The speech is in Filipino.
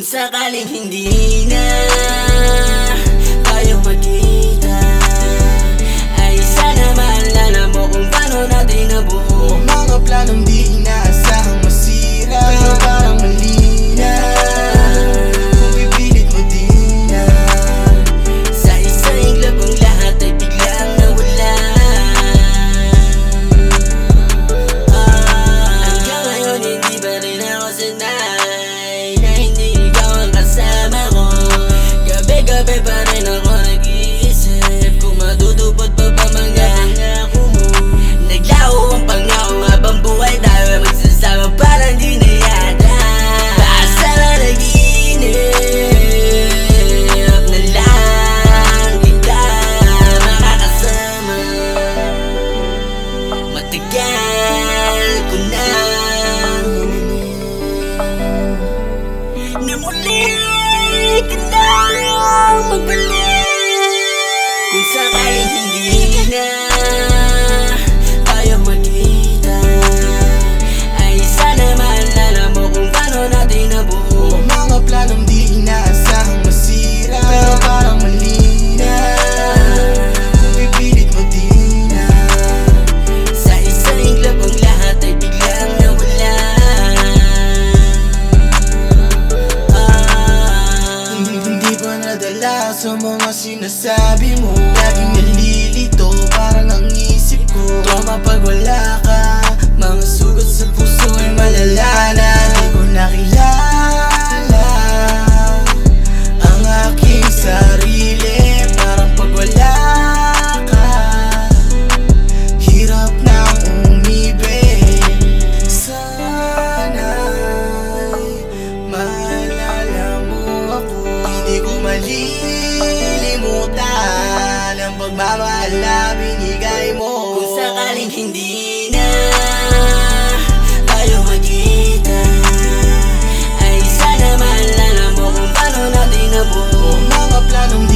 sakaling hindi na tayo magkita, ay sana maalala mo kung paano natin nabuo. Mga planong di inaasahang masira, pero parang mali na kung pipilit mo di na. Sa isang iglap ang lahat ay biglang nawala. Hanggang ngayon hindi pa rin ako sanay na hindi ikaw ang kasama ko. Gabi-gabi pa rin ako nag-iisip kung matutupad pa ba mga pangako mo. Naglaho ang pangako habang buhay tayo magsasama, parang di na yata. Basta na nag-iinip na lang kita makakasama. Matagal ko na na muli ka na magbalik. Kung sakaling hindi na tayo magkita, ay sana maalala mo kung paano natin nabuo. Mga planong di inaasahang masira, pero parang mali na kung pipilit mo di na. Sa isang iglap ang lahat ay biglang nawala. Hindi pa nadala sa mga sinasabi mo. Laging nalilito parang ang isip ko. Trauma pag wala ka, mga sugat sa puso ay malala na. Di ko nakilala ang aking sarili, parang pag wala ka, hirap nang umibig. Sana'y maalala mo ako, hindi ko malilimutan ang pagmamahal na binigay mo. Kung sakaling hindi na tayo magkita, ay sana maalala mo kung paano natin nabuo. Mga planong di